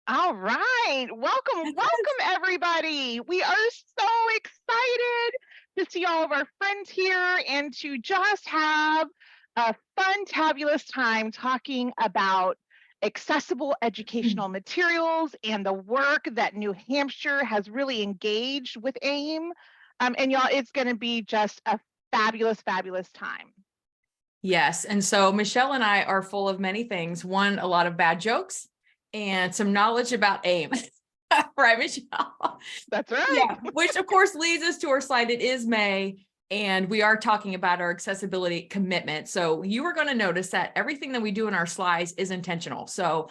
All right. Welcome, everybody. We are so excited to see all of our friends here and to just have a fun, tabulous time talking about accessible educational materials and the work that New Hampshire has really engaged with AIM. And y'all, it's going to be just a fabulous, fabulous time. Yes. And so Michelle and I are full of many things. One, a lot of bad jokes and some knowledge about AIM. Right, Michelle? That's right. Yeah, which of course leads us to our slide. It is May, and we are talking about our accessibility commitment. So you are going to notice that everything that we do in our slides is intentional. So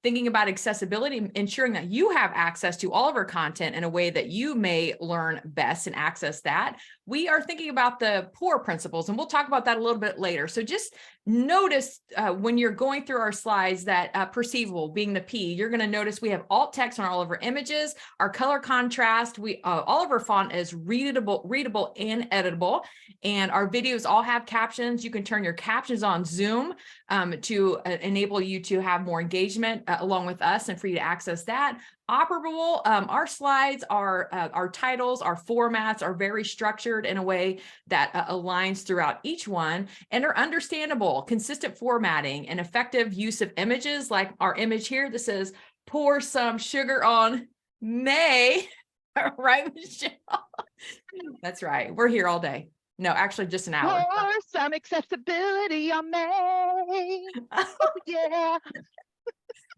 thinking about accessibility, ensuring that you have access to all of our content in a way that you may learn best and access that. We are thinking about the POUR principles, and we'll talk about that a little bit later. So just notice when you're going through our slides that perceivable being the P, you're going to notice we have alt text on all of our images, our color contrast, all of our font is readable and editable, and our videos all have captions. You can turn your captions on Zoom to enable you to have more engagement along with us and for you to access that. Operable, our slides, our titles, our formats are very structured in a way that aligns throughout each one and are understandable, consistent formatting and effective use of images like our image here that says, pour some sugar on May, right, Michelle? That's right. We're here all day. No, actually just an hour. Pour some accessibility on May. Oh, yeah.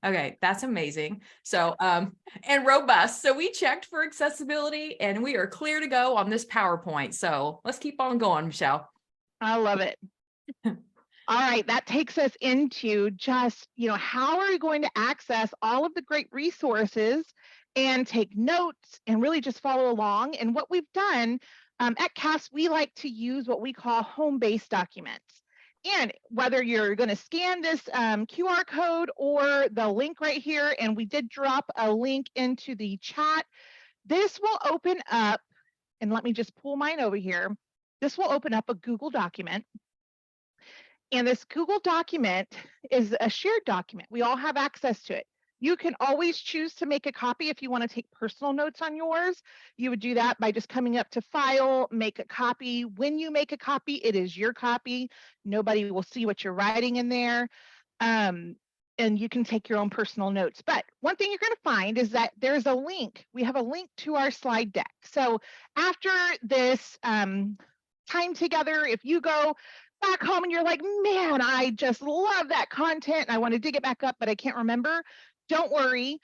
Okay, that's amazing. So, and robust. So we checked for accessibility and we are clear to go on this PowerPoint. So let's keep on going, Michelle. I love it. All right, that takes us into just, how are we going to access all of the great resources and take notes and really just follow along? And what we've done at CAS, we like to use what we call home-based documents. And whether you're going to scan this QR code or the link right here, and we did drop a link into the chat, this will open up, and let me just pull mine over here. This will open up a Google document. And this Google document is a shared document. We all have access to it. You can always choose to make a copy if you want to take personal notes on yours. You would do that by just coming up to File, Make a Copy. When you make a copy, it is your copy. Nobody will see what you're writing in there. And you can take your own personal notes. But one thing you're going to find is that there's a link. We have a link to our slide deck. So after this time together, if you go back home and you're like, man, I just love that content and I want to dig it back up, but I can't remember, don't worry.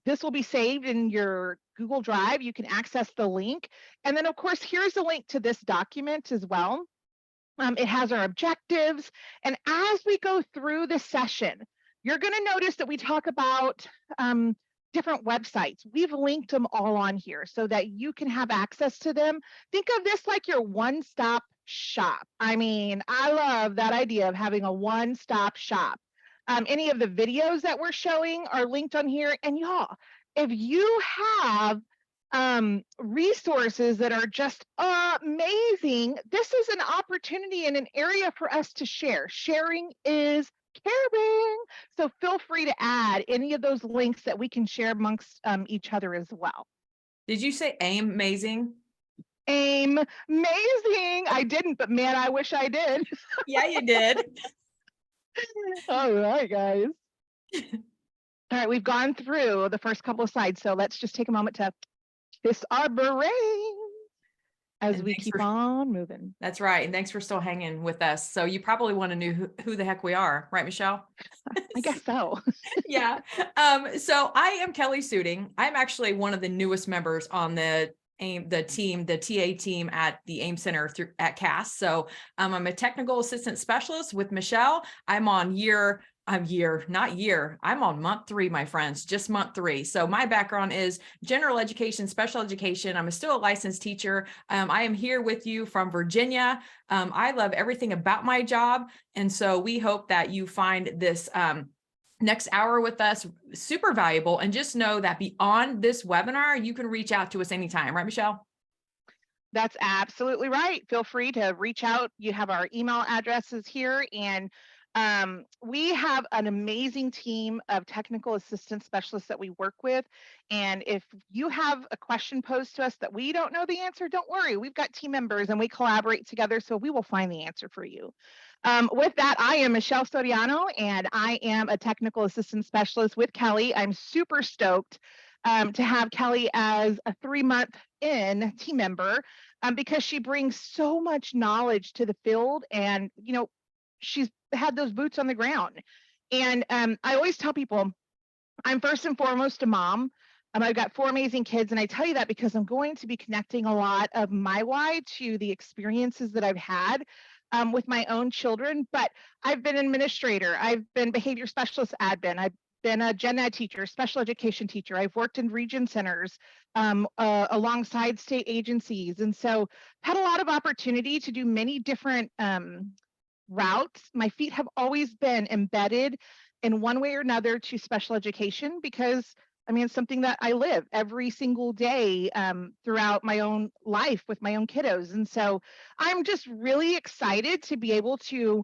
This will be saved in your Google Drive. You can access the link. And then, of course, here's a link to this document as well. It has our objectives. And as we go through the session, you're going to notice that we talk about different websites. We've linked them all on here so that you can have access to them. Think of this like your one-stop shop. I mean, I love that idea of having a one-stop shop. Any of the videos that we're showing are linked on here. And y'all, if you have resources that are just amazing, this is an opportunity and an area for us to share. Sharing is caring. So feel free to add any of those links that we can share amongst each other as well. Did you say AIM amazing? AIM amazing. I didn't, but man, I wish I did. Yeah, you did. All right, guys. All right, we've gone through the first couple of slides, so let's just take a moment to kiss our brains as we keep on moving. That's right. And thanks for still hanging with us. So you probably want to know who the heck we are, right, Michelle? I guess so. Yeah. So I am Kelli Suding. I'm actually one of the newest members on the TA team at the AIM Center at CAS. So I'm a technical assistant specialist with Michelle. I'm on I'm on month 3, my friends, just month 3. So my background is general education, special education. I'm still a licensed teacher. I am here with you from Virginia. I love everything about my job. And so we hope that you find this next hour with us super valuable. And just know that beyond this webinar, you can reach out to us anytime, right, Michelle? That's absolutely right. Feel free to reach out. You have our email addresses here, and We have an amazing team of technical assistance specialists that we work with. And if you have a question posed to us that we don't know the answer, don't worry. We've got team members and we collaborate together, so we will find the answer for you. With that, I am Michelle Soriano, and I am a technical assistance specialist with Kelli. I'm super stoked to have Kelli as a 3-month in team member because she brings so much knowledge to the field, and she's had those boots on the ground. And I always tell people, I'm first and foremost a mom. I've got 4 amazing kids, and I tell you that because I'm going to be connecting a lot of my why to the experiences that I've had with my own children. But I've been an administrator, I've been behavior specialist admin, I've been a gen ed teacher, special education teacher. I've worked in region centers alongside state agencies. And so had a lot of opportunity to do many different routes. My feet have always been embedded in one way or another to special education because it's something that I live every single day throughout my own life with my own kiddos. And so I'm just really excited to be able to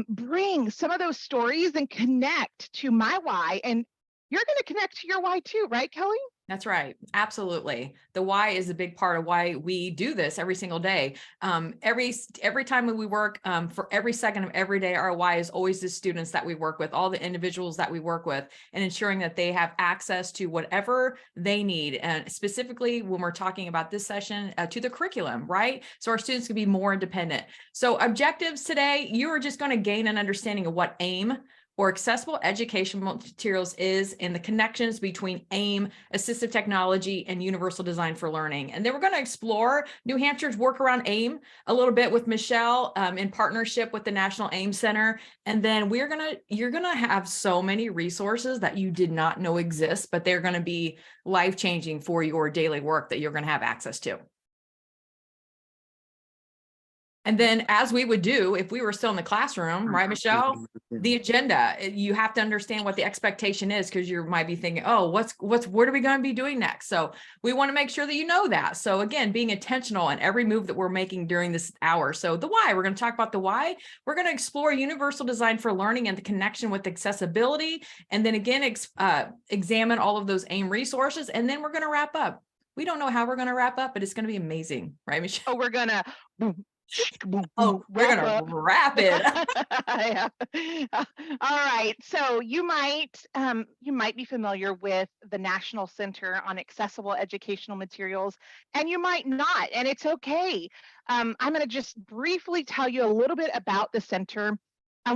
bring some of those stories and connect to my why. And you're going to connect to your why too, right, Kelli? That's right. Absolutely. The why is a big part of why we do this every single day. Every time we work, for every second of every day, our why is always the students that we work with, all the individuals that we work with, and ensuring that they have access to whatever they need. And specifically when we're talking about this session, to the curriculum, right? So our students can be more independent. So objectives today, you are just going to gain an understanding of what AIM, or accessible educational materials, is, and the connections between AIM, assistive technology, and universal design for learning. And then we're going to explore New Hampshire's work around AIM a little bit with Michelle in partnership with the National AEM Center. And then you're going to have so many resources that you did not know exist, but they're going to be life-changing for your daily work that you're going to have access to. And then, as we would do if we were still in the classroom, right, Michelle? The agenda, you have to understand what the expectation is, because you might be thinking, oh, what are we going to be doing next? So we want to make sure that you know that. So again, being intentional in every move that we're making during this hour. So the why, we're going to talk about the why. We're going to explore universal design for learning and the connection with accessibility. And then again, examine all of those AIM resources. And then we're going to wrap up. We don't know how we're going to wrap up, but it's going to be amazing, right, Michelle? Oh, we're going to we're gonna wrap it. Yeah. All right. So you might be familiar with the National Center on Accessible Educational Materials, and you might not, and it's okay. I'm going to just briefly tell you a little bit about the center.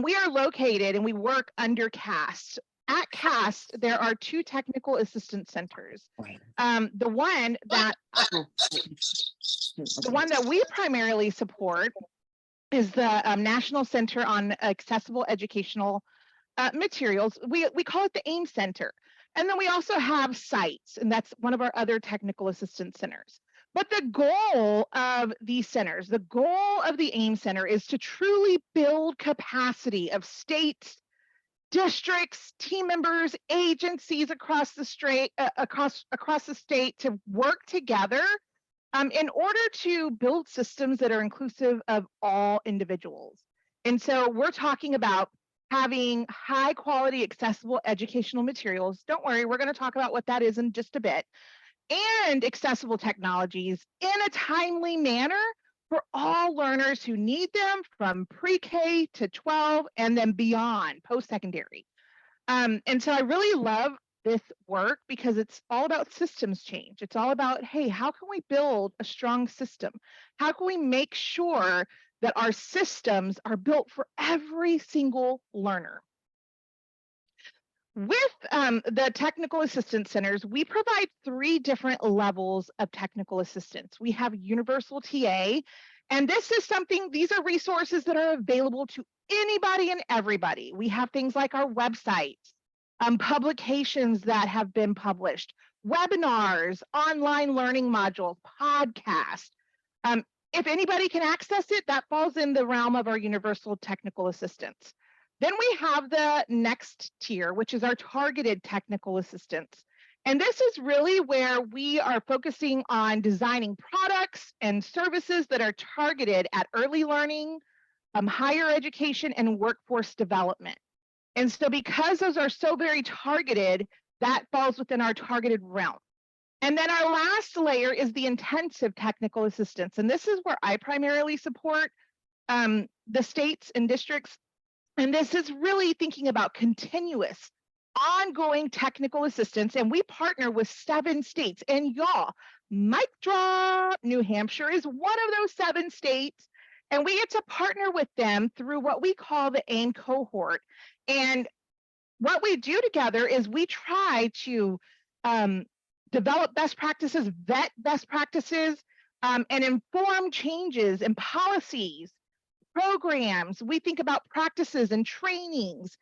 We are located and we work under CAST. At CAST, there are 2 technical assistance centers. The one that we primarily support is the National Center on Accessible Educational Materials. We call it the AIM Center. And then we also have sites, and that's one of our other technical assistance centers. But the goal of these centers, the goal of the AIM Center, is to truly build capacity of states, districts, team members, agencies across the state, to work together in order to build systems that are inclusive of all individuals. And so we're talking about having high quality, accessible educational materials. Don't worry, we're going to talk about what that is in just a bit. And accessible technologies in a timely manner for all learners who need them, from pre-K to 12 and then beyond, post-secondary. And so I really love this work because it's all about systems change. It's all about, hey, how can we build a strong system? How can we make sure that our systems are built for every single learner? With the technical assistance centers, we provide 3 different levels of technical assistance. We have universal TA, and these are resources that are available to anybody and everybody. We have things like our website, publications that have been published, webinars, online learning modules, podcasts. If anybody can access it, that falls in the realm of our universal technical assistance. Then we have the next tier, which is our targeted technical assistance. And this is really where we are focusing on designing products and services that are targeted at early learning, higher education, and workforce development. And so because those are so very targeted, that falls within our targeted realm. And then our last layer is the intensive technical assistance. And this is where I primarily support the states and districts. And this is really thinking about continuous, ongoing technical assistance. And we partner with 7 states. And y'all, mic drop, New Hampshire is one of those 7 states. And we get to partner with them through what we call the AIM cohort. And what we do together is we try to develop best practices, vet best practices, and inform changes in policies, programs. We think about practices and trainings.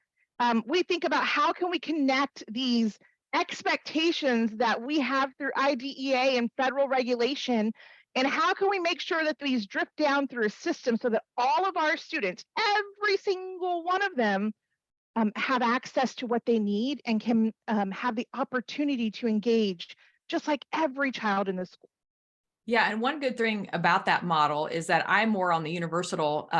We think about how can we connect these expectations that we have through IDEA and federal regulation, and how can we make sure that these drift down through a system so that all of our students, every single one of them, have access to what they need and can have the opportunity to engage just like every child in the school. Yeah, and one good thing about that model is that I'm more on the universal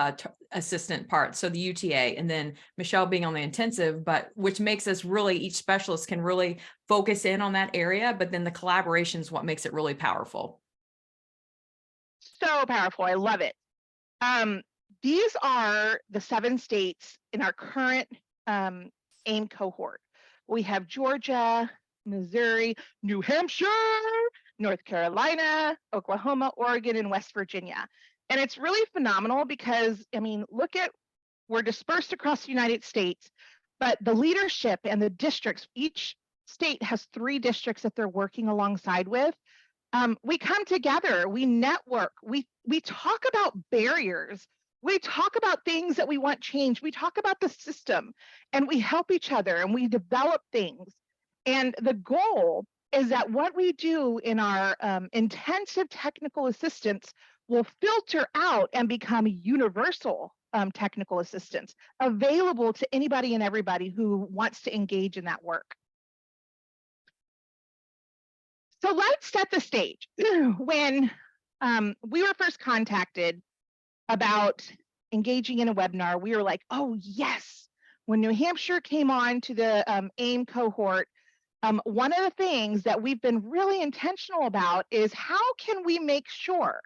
assistant part, so the UTA, and then Michelle being on the intensive, but which makes us really, each specialist can really focus in on that area, but then the collaboration is what makes it really powerful. So powerful, I love it. These are the 7 states in our current AIM cohort. We have Georgia, Missouri, New Hampshire, North Carolina, Oklahoma, Oregon, and West Virginia. And it's really phenomenal because, I mean, look at, we're dispersed across the United States, but the leadership and the districts, each state has 3 districts that they're working alongside with. We come together, we network, we talk about barriers, we talk about things that we want changed, we talk about the system, and we help each other and we develop things. And the goal is that what we do in our intensive technical assistance will filter out and become universal technical assistance available to anybody and everybody who wants to engage in that work. So let's set the stage. When we were first contacted about engaging in a webinar, we were like, oh yes. When New Hampshire came on to the AIM cohort, one of the things that we've been really intentional about is how can we make sure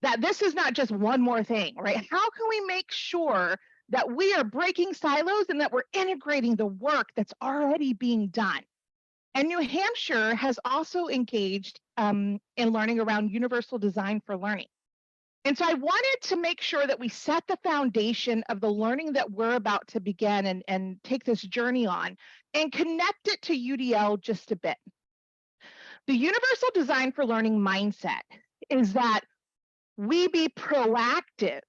that this is not just one more thing, right? How can we make sure that we are breaking silos and that we're integrating the work that's already being done? And New Hampshire has also engaged in learning around universal design for learning. And so I wanted to make sure that we set the foundation of the learning that we're about to begin and take this journey on and connect it to UDL just a bit. The universal design for learning mindset is that we be proactive,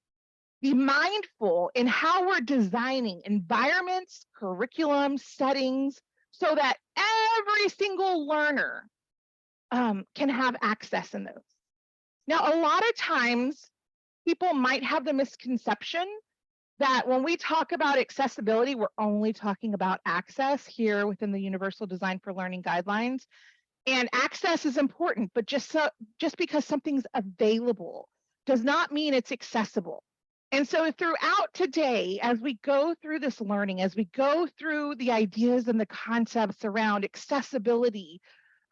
be mindful in how we're designing environments, curriculum, settings, so that every single learner can have access in those. Now, a lot of times people might have the misconception that when we talk about accessibility, we're only talking about access here within the Universal Design for Learning guidelines. And access is important, but just because something's available does not mean it's accessible. And so throughout today, as we go through this learning, as we go through the ideas and the concepts around accessibility,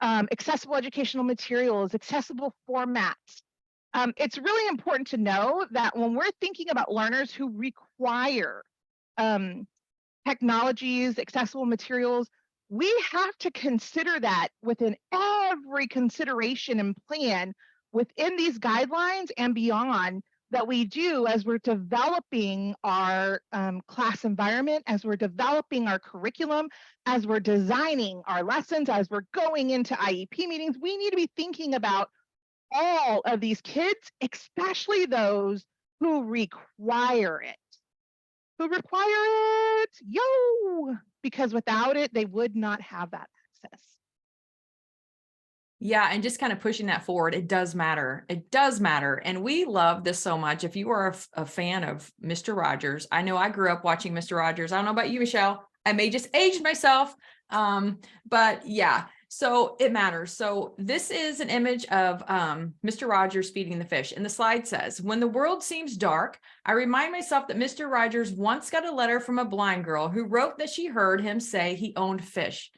accessible educational materials, accessible formats, it's really important to know that when we're thinking about learners who require technologies, accessible materials, we have to consider that within every consideration and plan within these guidelines and beyond that we do as we're developing our class environment, as we're developing our curriculum, as we're designing our lessons, as we're going into IEP meetings. We need to be thinking about all of these kids, especially those who require it. Because without it, they would not have that access. Yeah, and just kind of pushing that forward, it does matter. It does matter. And we love this so much. If you are a fan of Mr. Rogers, I know I grew up watching Mr. Rogers. I don't know about you, Michelle. I may just age myself. But yeah, So it matters. So this is an image of Mr. Rogers feeding the fish. And the slide says, when the world seems dark, I remind myself that Mr. Rogers once got a letter from a blind girl who wrote that she heard him say he owned fish,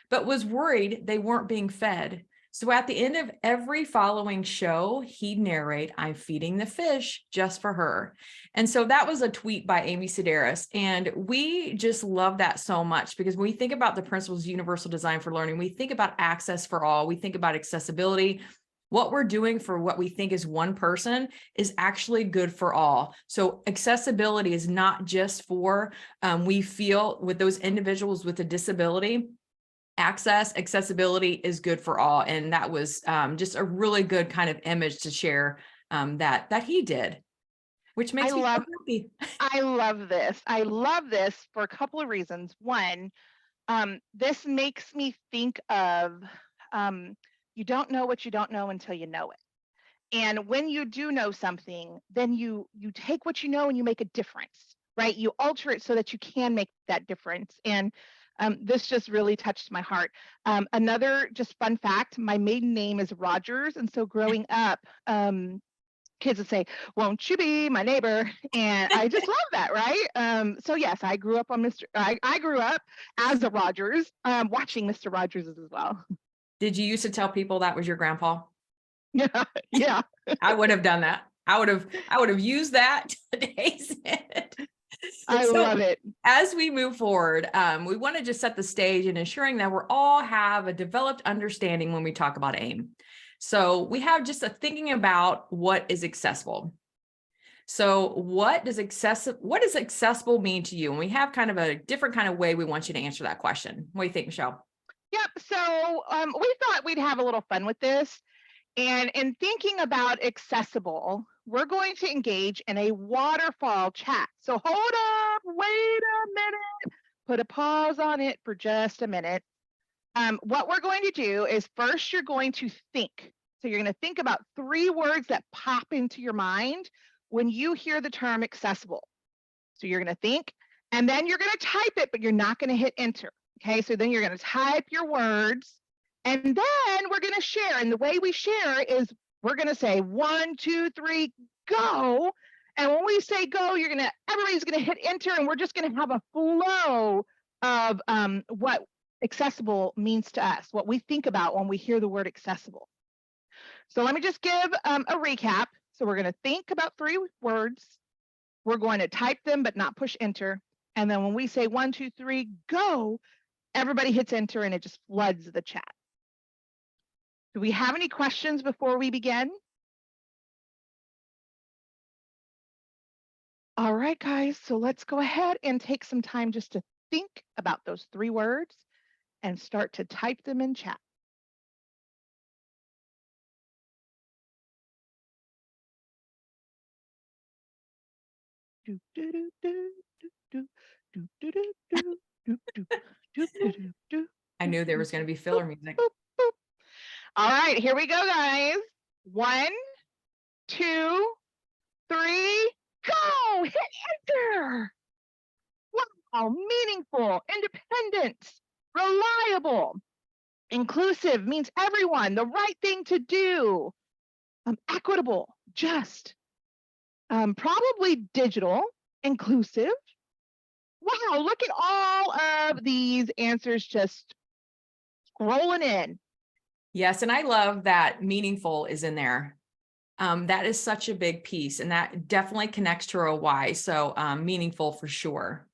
but was worried they weren't being fed. So at the end of every following show, he'd narrate, I'm feeding the fish just for her. And so that was a tweet by Amy Sedaris. And we just love that so much, because when we think about the principles of universal design for learning, we think about access for all, we think about accessibility. What we're doing for what we think is one person is actually good for all. So accessibility is not just for, we feel with those individuals with a disability. Accessibility is good for all. And that was just a really good kind of image to share that he did, which makes me so happy. I love this. I love this for a couple of reasons. One, this makes me think of you don't know what you don't know until you know it. And when you do know something, then you take what you know and you make a difference, right? You alter it so that you can make that difference. And this just really touched my heart. Another just fun fact, my maiden name is Rogers. And so growing up, kids would say, won't you be my neighbor? And I just love that, right? So yes, I grew up on I grew up as a Rogers, watching Mr. Rogers as well. Did you used to tell people that was your grandpa? Yeah, yeah. I would have done that. I would have used that today's it. I love it. As we move forward, we want to just set the stage in ensuring that we all have a developed understanding when we talk about AIM. So we have just a thinking about what is accessible. So what does accessible mean to you? And we have kind of a different kind of way we want you to answer that question. What do you think, Michelle? Yep. So we thought we'd have a little fun with this. And in thinking about accessible, we're going to engage in a waterfall chat. So hold up, wait a minute, put a pause on it for just a minute. What we're going to do is first you're going to think. So you're going to think about 3 words that pop into your mind when you hear the term accessible. So you're going to think, and then you're going to type it, but you're not going to hit enter. Okay, so then you're going to type your words. And then we're going to share. And the way we share is we're going to say 1, 2, 3, go. And when we say go, everybody's going to hit enter, and we're just going to have a flow of what accessible means to us, what we think about when we hear the word accessible. So let me just give a recap. So we're going to think about 3 words. We're going to type them, but not push enter. And then when we say 1, 2, 3, go, everybody hits enter and it just floods the chat. Do we have any questions before we begin? All right, guys, so let's go ahead and take some time just to think about those 3 words and start to type them in chat. I knew there was going to be filler music. All right, here we go, guys. 1, 2, 3, go! Hit enter! Wow, meaningful, independent, reliable. Inclusive means everyone, the right thing to do. Equitable, just. Probably digital, inclusive. Wow, look at all of these answers just scrolling in. Yes, and I love that meaningful is in there. That is such a big piece, and that definitely connects to our why. So meaningful for sure.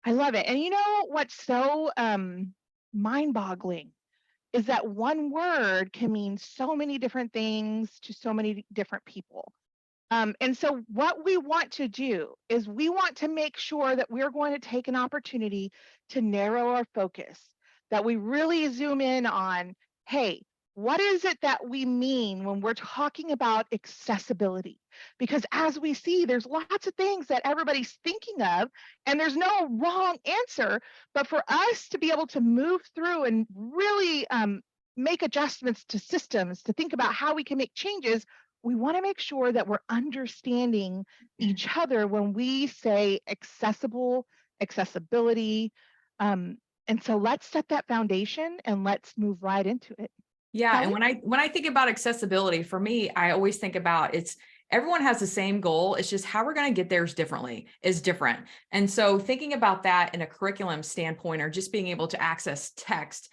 I love it. And you know what's so mind-boggling is that one word can mean so many different things to so many different people. And so what we want to do is we want to make sure that we're going to take an opportunity to narrow our focus, that we really zoom in on, hey, what is it that we mean when we're talking about accessibility? Because as we see, there's lots of things that everybody's thinking of, and there's no wrong answer. But for us to be able to move through and really make adjustments to systems, to think about how we can make changes, we want to make sure that we're understanding each other when we say accessible, accessibility. And so let's set that foundation and let's move right into it. Yeah, and Kelly? when I think about accessibility, for me, I always think about it's everyone has the same goal. It's just how we're going to get theirs differently is different. And so thinking about that in a curriculum standpoint, or just being able to access text,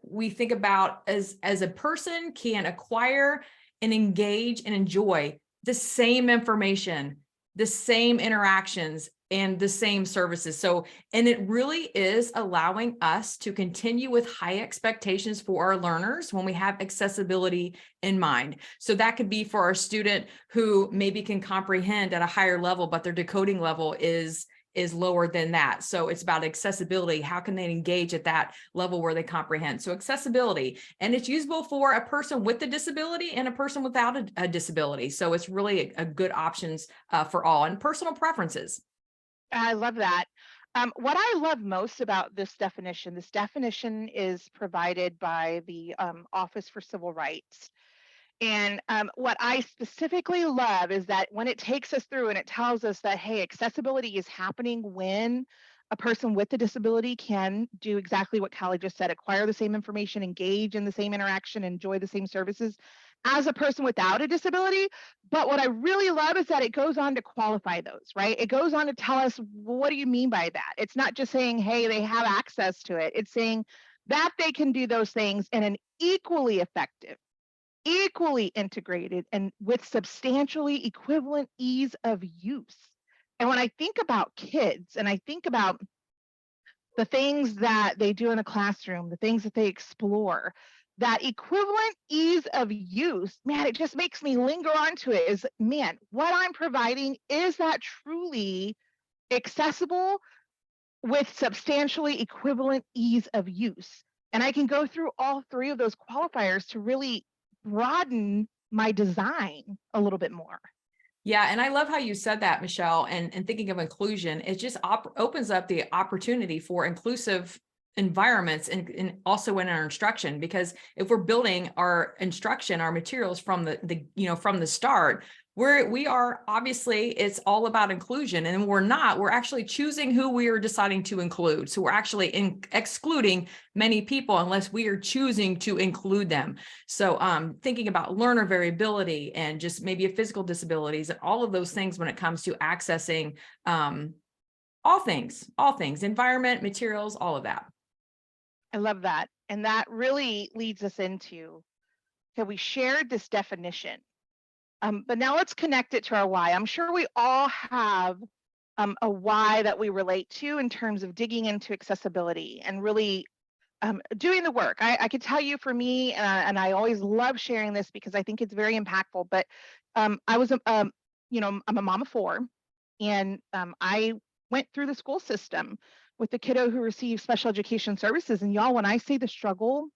we think about as a person can acquire and engage and enjoy the same information, the same interactions, and the same services. So, and it really is allowing us to continue with high expectations for our learners when we have accessibility in mind. So that could be for our student who maybe can comprehend at a higher level, but their decoding level is lower than that. So it's about accessibility. How can they engage at that level where they comprehend? So accessibility, and it's usable for a person with a disability and a person without a disability. So it's really a good options for all, and personal preferences. I love that. What I love most about this definition is provided by the Office for Civil Rights. And what I specifically love is that when it takes us through and it tells us that, hey, accessibility is happening when a person with a disability can do exactly what Callie just said, acquire the same information, engage in the same interaction, enjoy the same services as a person without a disability. But what I really love is that it goes on to qualify those, right? It goes on to tell us, well, what do you mean by that? It's not just saying, hey, they have access to it. It's saying that they can do those things in an equally effective, equally integrated, and with substantially equivalent ease of use. And when I think about kids and I think about the things that they do in the classroom, the things that they explore, that equivalent ease of use, man, it just makes me linger onto it is, man, what I'm providing, is that truly accessible with substantially equivalent ease of use? And I can go through all three of those qualifiers to really broaden my design a little bit more. Yeah, and I love how you said that, Michelle, and thinking of inclusion, it just opens up the opportunity for inclusive environments and also in our instruction, because if we're building our instruction, our materials from from the start, we are obviously, it's all about inclusion, and we're actually choosing who we are deciding to include. So we're actually excluding many people unless we are choosing to include them. So thinking about learner variability and just maybe a physical disabilities and all of those things when it comes to accessing all things, environment, materials, all of that. I love that. And that really leads us into, okay, we shared this definition, but now let's connect it to our why. I'm sure we all have a why that we relate to in terms of digging into accessibility and really doing the work. I could tell you for me, and I always love sharing this because I think it's very impactful, but I was, I'm a mom of four, and I went through the school system with the kiddo who received special education services. And y'all, when I say the struggle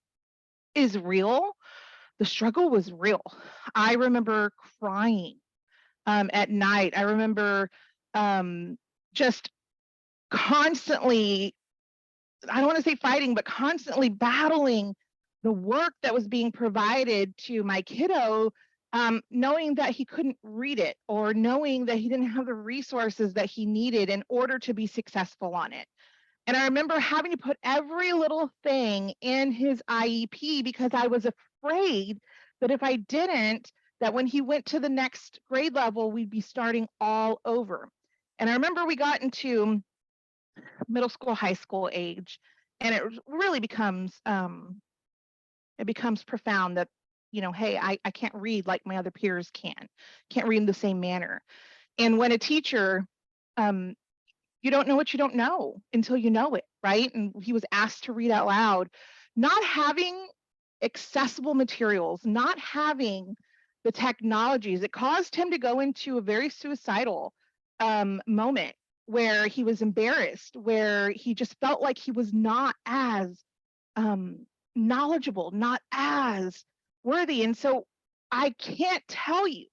is real, the struggle was real. I remember crying at night. I remember just constantly, I don't want to say fighting, but constantly battling the work that was being provided to my kiddo, knowing that he couldn't read it or knowing that he didn't have the resources that he needed in order to be successful on it. And I remember having to put every little thing in his IEP because I was afraid that if I didn't, that when he went to the next grade level, we'd be starting all over. And I remember we got into middle school, high school age, and it really becomes profound that, hey, I can't read like my other peers can't read in the same manner. And when a teacher, you don't know what you don't know until you know it, right? And he was asked to read out loud, not having accessible materials, not having the technologies, it caused him to go into a very suicidal moment where he was embarrassed, where he just felt like he was not as knowledgeable, not as worthy. And so I can't tell you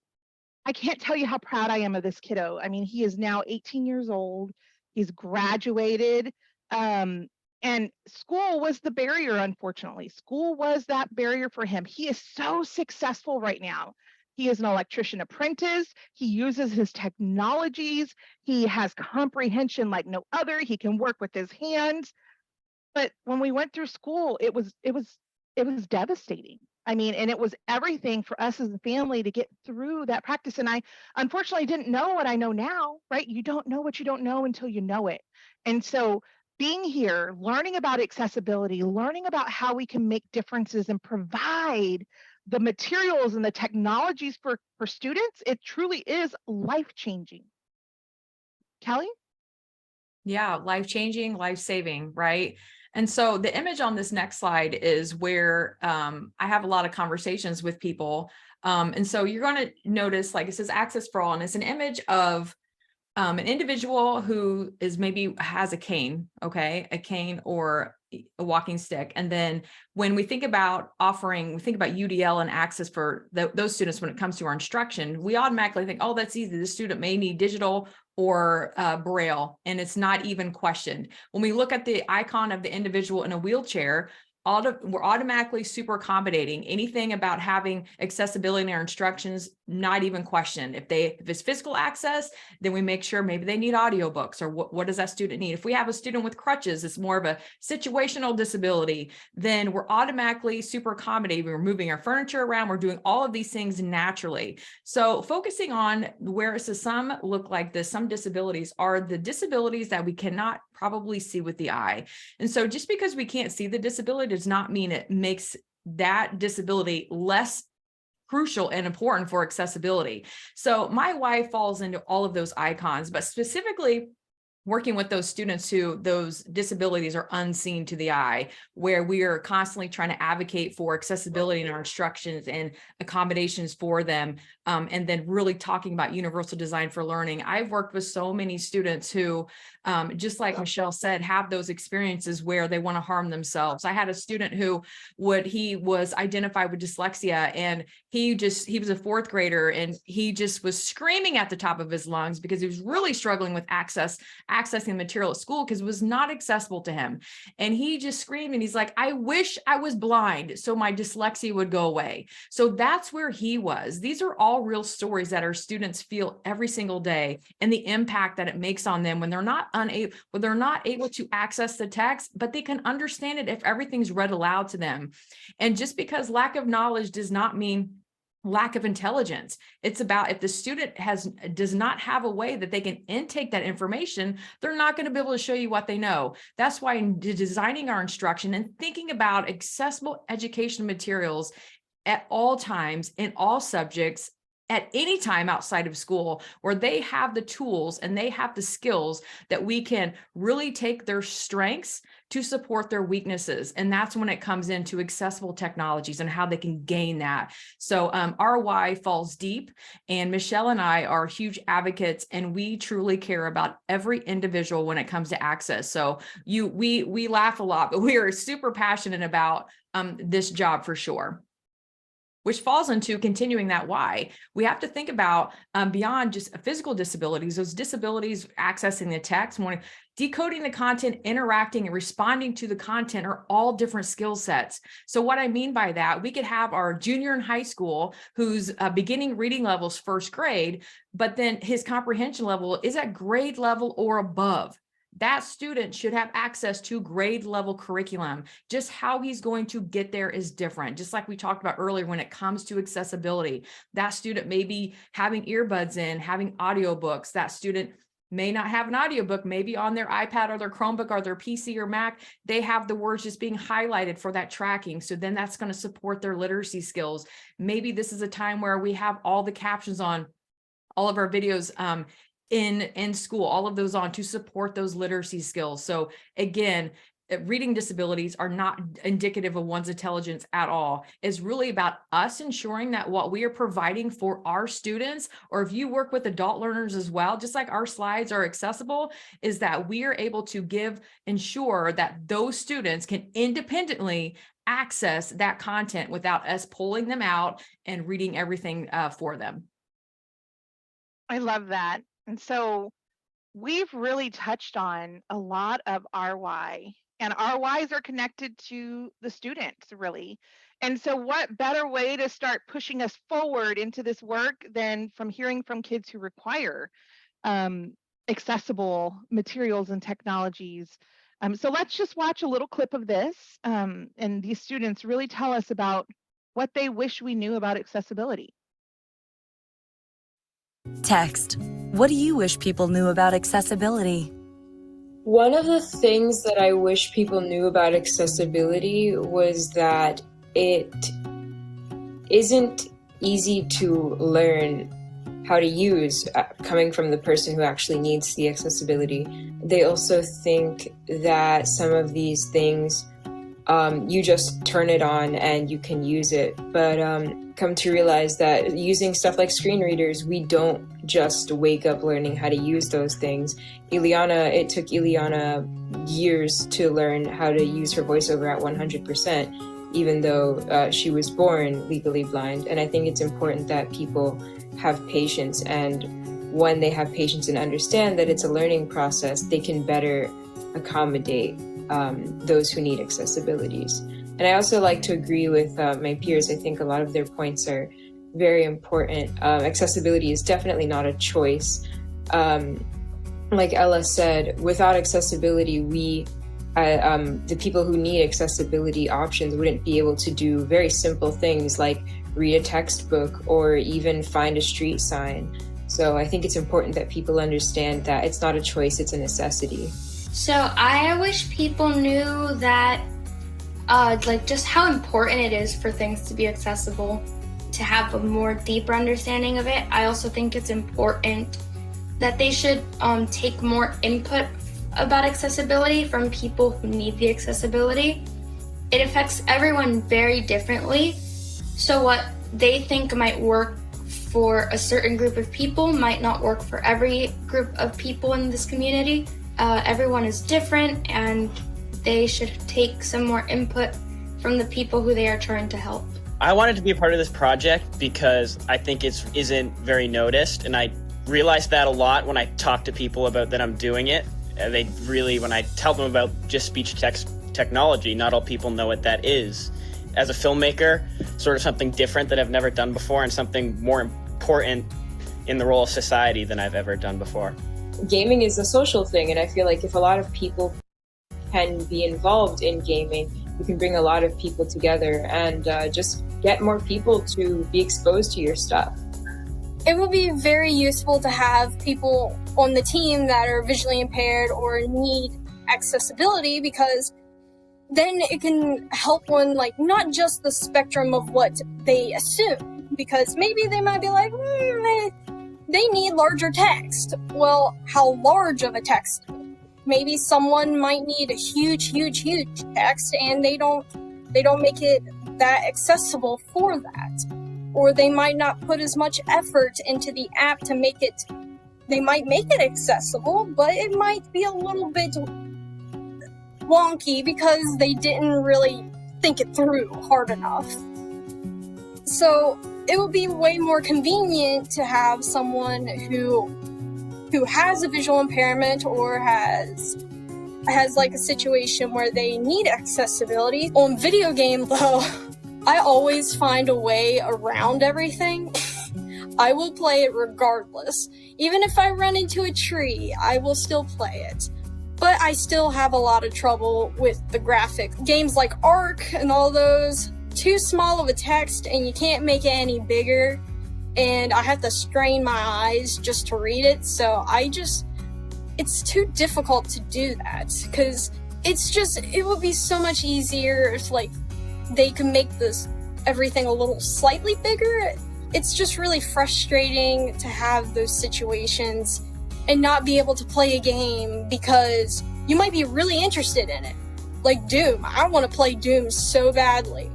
how proud I am of this kiddo. I mean, he is now 18 years old. He's graduated. And school was the barrier, unfortunately. School was that barrier for him. He is so successful right now. He is an electrician apprentice. He uses his technologies. He has comprehension like no other. He can work with his hands. But when we went through school, it was devastating. I mean, and it was everything for us as a family to get through that practice. And I unfortunately didn't know what I know now, right? You don't know what you don't know until you know it. And so being here, learning about accessibility, learning about how we can make differences and provide the materials and the technologies for students, it truly is life changing. Kelly? Yeah, life-changing, life-saving, right? And so the image on this next slide is where I have a lot of conversations with people. And so you're going to notice, like it says access for all, and it's an image of an individual who is maybe has a cane, okay, a cane or a walking stick. And then when we think about offering, we think about UDL and access for those students when it comes to our instruction, we automatically think, oh, that's easy. The student may need digital or Braille, and it's not even questioned. When we look at the icon of the individual in a wheelchair, we're automatically super accommodating. Anything about having accessibility in our instructions, not even questioned. If it's physical access, then we make sure maybe they need audiobooks, or what does that student need? If we have a student with crutches, it's more of a situational disability, then we're automatically super accommodating. We're moving our furniture around. We're doing all of these things naturally. So focusing on where it says some look like this, some disabilities are the disabilities that we cannot probably see with the eye. And so just because we can't see the disability does not mean it makes that disability less crucial and important for accessibility. So my why falls into all of those icons, but specifically working with those students who those disabilities are unseen to the eye, where we are constantly trying to advocate for accessibility in our instructions and accommodations for them. And then really talking about universal design for learning. I've worked with so many students who, just like Michelle said, have those experiences where they want to harm themselves. I had a student who he was identified with dyslexia, and he was a fourth grader, and he just was screaming at the top of his lungs because he was really struggling with accessing material at school because it was not accessible to him. And he just screamed, and he's like, I wish I was blind so my dyslexia would go away. So that's where he was. These are all real stories that our students feel every single day, and the impact that it makes on them when they're not able to access the text, but they can understand it if everything's read aloud to them. And just because lack of knowledge does not mean lack of intelligence. It's about if the student does not have a way that they can intake that information, they're not going to be able to show you what they know. That's why in designing our instruction and thinking about accessible education materials at all times in all subjects at any time outside of school, where they have the tools and they have the skills that we can really take their strengths to support their weaknesses. And that's when it comes into accessible technologies and how they can gain that. So our why falls deep, and Michelle and I are huge advocates, and we truly care about every individual when it comes to access. So we laugh a lot, but we are super passionate about this job for sure. Which falls into continuing that why. We have to think about beyond just physical disabilities, those disabilities accessing the text, decoding the content, interacting and responding to the content are all different skill sets. So what I mean by that, we could have our junior in high school whose beginning reading level is first grade, but then his comprehension level is at grade level or above. That student should have access to grade level curriculum. Just how he's going to get there is different. Just like we talked about earlier, when it comes to accessibility, that student may be having earbuds in, having audiobooks. That student may not have an audiobook, maybe on their iPad or their Chromebook or their PC or Mac, they have the words just being highlighted for that tracking. So then that's going to support their literacy skills. Maybe this is a time where we have all the captions on all of our videos in school, all of those on to support those literacy skills. So again, reading disabilities are not indicative of one's intelligence at all. It's really about us ensuring that what we are providing for our students, or if you work with adult learners as well, just like our slides are accessible, is that we are able to ensure that those students can independently access that content without us pulling them out and reading everything for them. I love that. And so we've really touched on a lot of our why, and our whys are connected to the students, really. And so what better way to start pushing us forward into this work than from hearing from kids who require accessible materials and technologies. So let's just watch a little clip of this, and these students really tell us about what they wish we knew about accessibility. Text. What do you wish people knew about accessibility? One of the things that I wish people knew about accessibility was that it isn't easy to learn how to use, coming from the person who actually needs the accessibility. They also think that some of these things, you just turn it on and you can use it. But come to realize that using stuff like screen readers, we don't just wake up learning how to use those things. It took Ileana years to learn how to use her voiceover at 100%, even though she was born legally blind. And I think it's important that people have patience, and when they have patience and understand that it's a learning process, they can better accommodate those who need accessibilities. And I also like to agree with my peers. I think a lot of their points are very important. Accessibility is definitely not a choice. Like Ella said, without accessibility, the people who need accessibility options wouldn't be able to do very simple things like read a textbook or even find a street sign. So I think it's important that people understand that it's not a choice, it's a necessity. So I wish people knew that just how important it is for things to be accessible, to have a more deeper understanding of it. I also think it's important that they should take more input about accessibility from people who need the accessibility. It affects everyone very differently. So what they think might work for a certain group of people might not work for every group of people in this community. Everyone is different, and they should take some more input from the people who they are trying to help. I wanted to be a part of this project because I think it isn't very noticed, and I realized that a lot when I talk to people about that I'm doing it. When I tell them about just speech-to-text technology, not all people know what that is. As a filmmaker, sort of something different that I've never done before, and something more important in the role of society than I've ever done before. Gaming is a social thing, and I feel like if a lot of people can be involved in gaming, you can bring a lot of people together and just get more people to be exposed to your stuff. It would be very useful to have people on the team that are visually impaired or need accessibility, because then it can help one, not just the spectrum of what they assume, because maybe they might be like, they need larger text. Well, how large of a text? Maybe someone might need a huge text, and they don't make it that accessible for that. Or they might not put as much effort into the app to make it. They might make it accessible, but it might be a little bit wonky because they didn't really think it through hard enough. So it would be way more convenient to have someone who has a visual impairment or has a situation where they need accessibility. On video game though, I always find a way around everything. I will play it regardless. Even if I run into a tree, I will still play it. But I still have a lot of trouble with the graphic. Games like Ark and all those, too small of a text and you can't make it any bigger. And I have to strain my eyes just to read it. So it's too difficult to do that. Because it would be so much easier if they could make everything a little slightly bigger. It's just really frustrating to have those situations and not be able to play a game because you might be really interested in it. Like Doom. I want to play Doom so badly,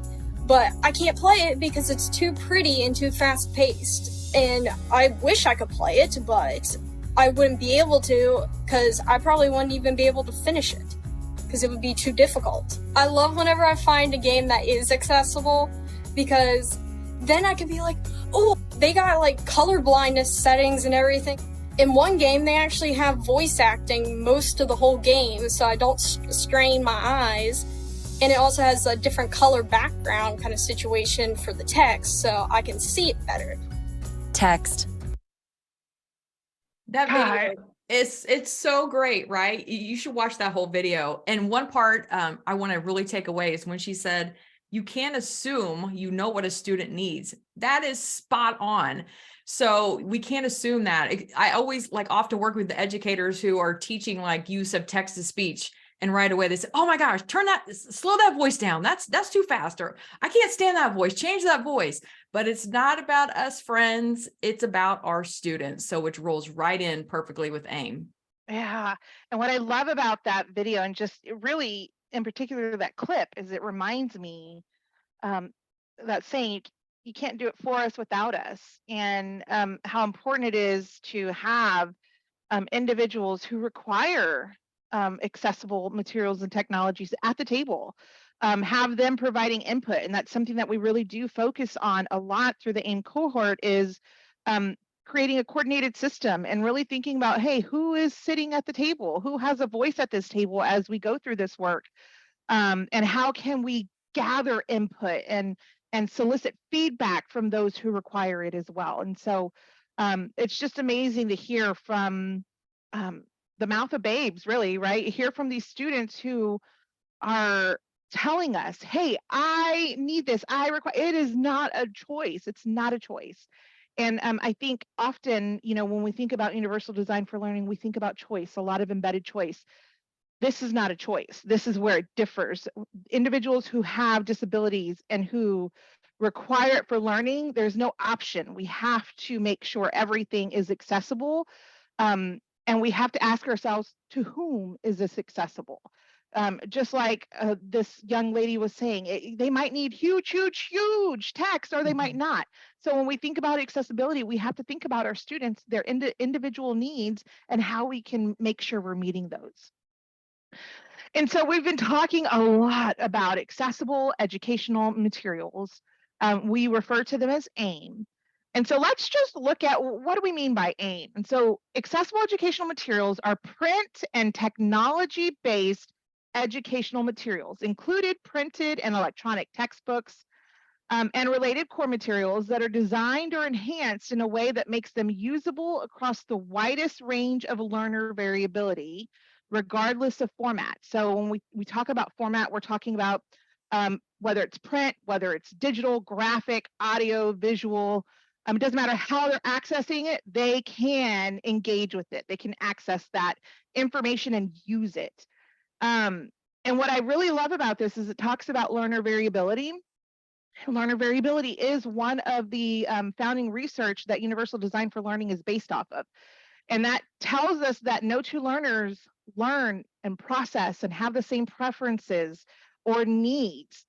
but I can't play it because it's too pretty and too fast-paced. And I wish I could play it, but I wouldn't be able to because I probably wouldn't even be able to finish it because it would be too difficult. I love whenever I find a game that is accessible because then I can be like, oh, they got color blindness settings and everything. In one game, they actually have voice acting most of the whole game, so I don't strain my eyes. And it also has a different color background kind of situation for the text, so I can see it better. Text. That video It's so great, right? You should watch that whole video. And one part I want to really take away is when she said, you can't assume you know what a student needs. That is spot on. So we can't assume that. I always like often work with the educators who are teaching like use of text to speech. And right away they say, oh my gosh, slow that voice down. That's too fast. Or I can't stand that voice, change that voice. But it's not about us friends. It's about our students. So which rolls right in perfectly with AIM. Yeah. And what I love about that video, and just really in particular that clip, is it reminds me that saying, you can't do it for us without us, and how important it is to have individuals who require accessible materials and technologies at the table, have them providing input. And that's something that we really do focus on a lot through the AIM cohort, is creating a coordinated system and really thinking about, hey, who is sitting at the table? Who has a voice at this table as we go through this work? And how can we gather input and solicit feedback from those who require it as well? And so it's just amazing to hear from the mouth of babes, really, right? Hear from these students who are telling us, hey, I need this, I require, it is not a choice. It's not a choice. And I think often, when we think about universal design for learning, we think about choice, a lot of embedded choice. This is not a choice. This is where it differs. Individuals who have disabilities and who require it for learning, there's no option. We have to make sure everything is accessible. And we have to ask ourselves, to whom is this accessible? Just like this young lady was saying, they might need huge text, or they might not. So when we think about accessibility, we have to think about our students, their individual needs, and how we can make sure we're meeting those. And so we've been talking a lot about accessible educational materials. We refer to them as AIM. And so let's just look at, what do we mean by AIM? And so accessible educational materials are print and technology-based educational materials, included printed and electronic textbooks, and related core materials that are designed or enhanced in a way that makes them usable across the widest range of learner variability, regardless of format. So when we talk about format, we're talking about whether it's print, whether it's digital, graphic, audio, visual. It doesn't matter how they're accessing it, they can engage with it. They can access that information and use it. And what I really love about this is it talks about learner variability. Learner variability is one of the founding research that Universal Design for Learning is based off of. And that tells us that no two learners learn and process and have the same preferences or needs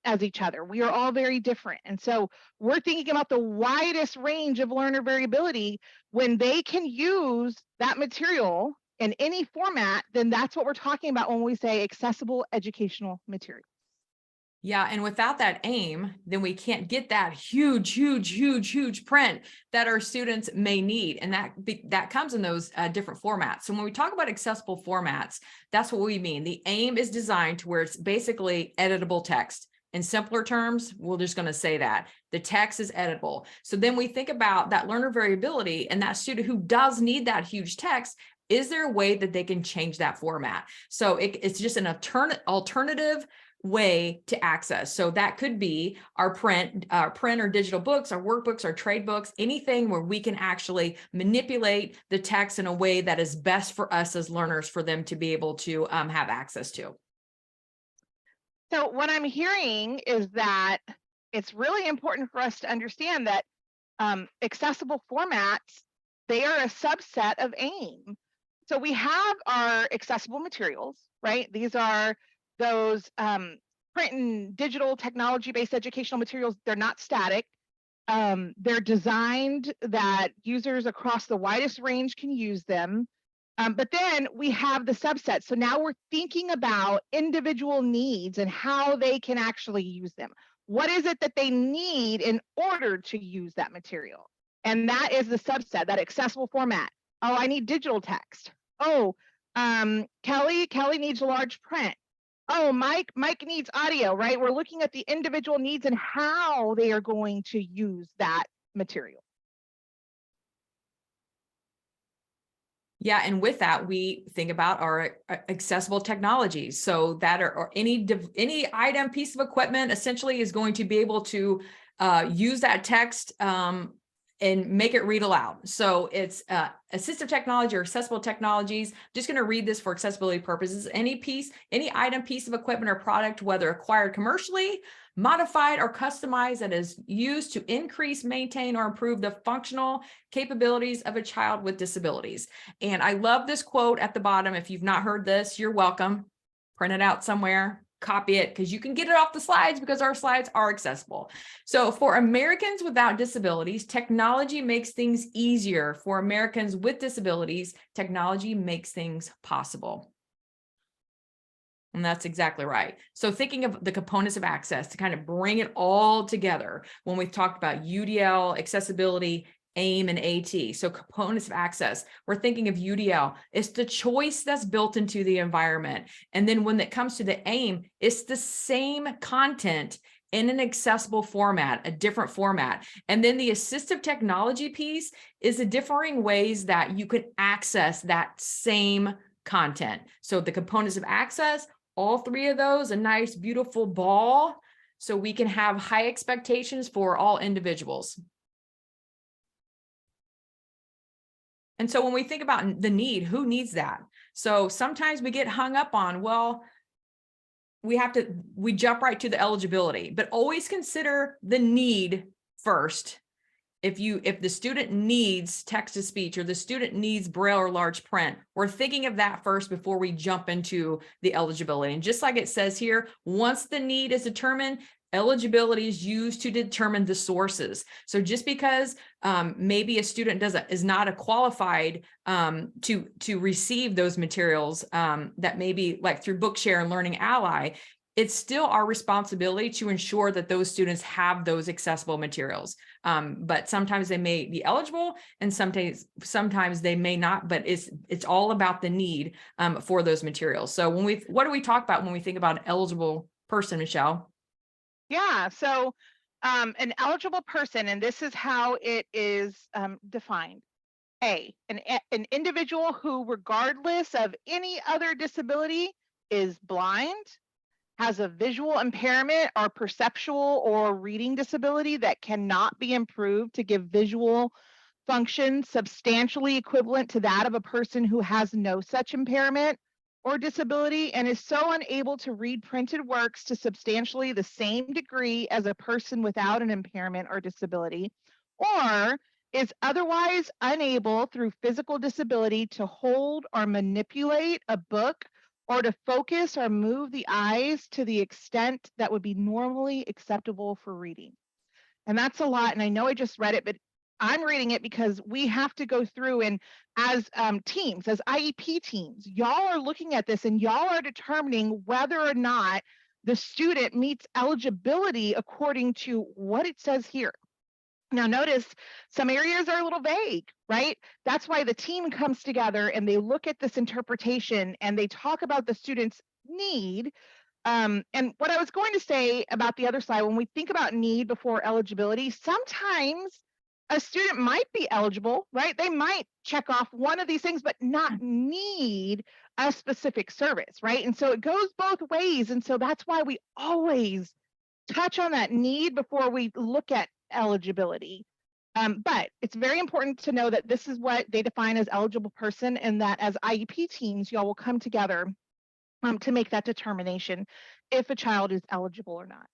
as each other. We are all very different. And so we're thinking about the widest range of learner variability. When they can use that material in any format, then that's what we're talking about when we say accessible educational material. Yeah, and without that AIM, then we can't get that huge print that our students may need. And that comes in those different formats. So when we talk about accessible formats, that's what we mean. The AIM is designed to where it's basically editable text. In simpler terms, we're just going to say that the text is editable. So then we think about that learner variability and that student who does need that huge text. Is there a way that they can change that format? So it's just an alternative way to access. So that could be our print or digital books, our workbooks, our trade books, anything where we can actually manipulate the text in a way that is best for us as learners, for them to be able to have access to. So what I'm hearing is that it's really important for us to understand that accessible formats, they are a subset of AIM. So we have our accessible materials, right? These are those print and digital technology-based educational materials. They're not static. They're designed that users across the widest range can use them. But then we have the subset. So now we're thinking about individual needs and how they can actually use them. What is it that they need in order to use that material? And that is the subset, that accessible format. Oh, I need digital text. Oh, Kelly needs a large print. Oh, Mike needs audio, right? We're looking at the individual needs and how they are going to use that material. Yeah, and with that, we think about our accessible technologies. So that or any item, piece of equipment essentially is going to be able to use that text and make it read aloud. So it's assistive technology or accessible technologies. Just going to read this for accessibility purposes. Any item, piece of equipment or product, whether acquired commercially, modified or customized, that is used to increase, maintain, or improve the functional capabilities of a child with disabilities. And I love this quote at the bottom. If you've not heard this, you're welcome. Print it out somewhere, copy it, because you can get it off the slides because our slides are accessible. So for Americans without disabilities, technology makes things easier. For Americans with disabilities, technology makes things possible. And that's exactly right. So thinking of the components of access to kind of bring it all together when we've talked about UDL, accessibility, AIM, and AT. So components of access, we're thinking of UDL. It's the choice that's built into the environment. And then when it comes to the AIM, it's the same content in an accessible format, a different format. And then the assistive technology piece is the differing ways that you can access that same content. So the components of access, all three of those, a nice, beautiful ball, so we can have high expectations for all individuals. And so when we think about the need, who needs that? So sometimes we get hung up on, well, we jump right to the eligibility, but always consider the need first. If the student needs text to speech or the student needs Braille or large print, we're thinking of that first before we jump into the eligibility. And just like it says here, once the need is determined, eligibility is used to determine the sources. So just because maybe a student is not a qualified to receive those materials that maybe like through Bookshare and Learning Ally, it's still our responsibility to ensure that those students have those accessible materials. But sometimes they may be eligible and sometimes they may not, but it's all about the need for those materials. So what do we talk about when we think about an eligible person, Michelle? Yeah, so an eligible person, and this is how it is defined. An individual who, regardless of any other disability, is blind, has a visual impairment or perceptual or reading disability that cannot be improved to give visual function substantially equivalent to that of a person who has no such impairment or disability and is so unable to read printed works to substantially the same degree as a person without an impairment or disability, or is otherwise unable through physical disability to hold or manipulate a book or to focus or move the eyes to the extent that would be normally acceptable for reading. And that's a lot. And I know I just read it, but I'm reading it because we have to go through and as teams, as IEP teams, y'all are looking at this and y'all are determining whether or not the student meets eligibility according to what it says here. Now notice some areas are a little vague, right? That's why the team comes together and they look at this interpretation and they talk about the student's need. And what I was going to say about the other side, when we think about need before eligibility, sometimes a student might be eligible, right? They might check off one of these things, but not need a specific service, right? And so it goes both ways. And so that's why we always touch on that need before we look at eligibility. But it's very important to know that this is what they define as eligible person and that as IEP teams, y'all will come together to make that determination if a child is eligible or not.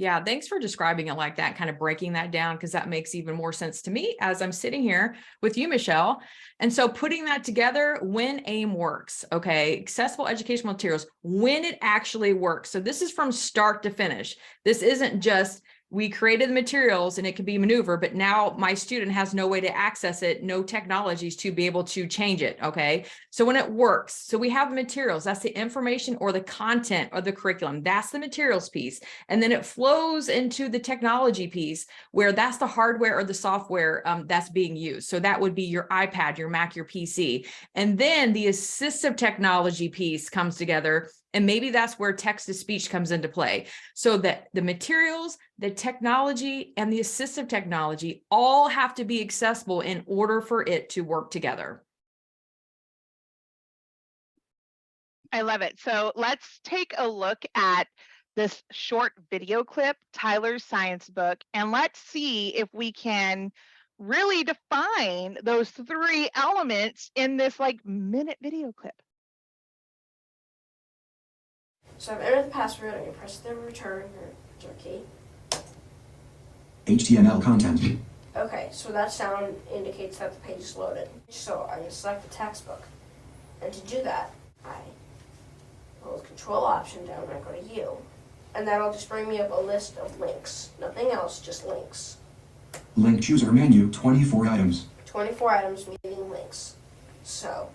Yeah, thanks for describing it like that, kind of breaking that down, because that makes even more sense to me as I'm sitting here with you, Michelle. And so putting that together, when AIM works, okay, accessible educational materials, when it actually works. So this is from start to finish. This isn't just we created the materials and it can be maneuvered, but now my student has no way to access it, no technologies to be able to change it, okay? So when it works, so we have materials, that's the information or the content or the curriculum, that's the materials piece. And then it flows into the technology piece where that's the hardware or the software that's being used. So that would be your iPad, your Mac, your PC. And then the assistive technology piece comes together. And maybe that's where text to speech comes into play. So that the materials, the technology, and the assistive technology all have to be accessible in order for it to work together. I love it. So let's take a look at this short video clip, Tyler's science book, and let's see if we can really define those 3 elements in this like minute video clip. So I've entered the password and you press the return or key. HTML content. Okay, so that sound indicates that the page is loaded. So I'm going to select the textbook. And to do that, I hold Control Option down and I go to U. And that'll just bring me up a list of links. Nothing else, just links. Link chooser menu, 24 items. 24 items meaning links. So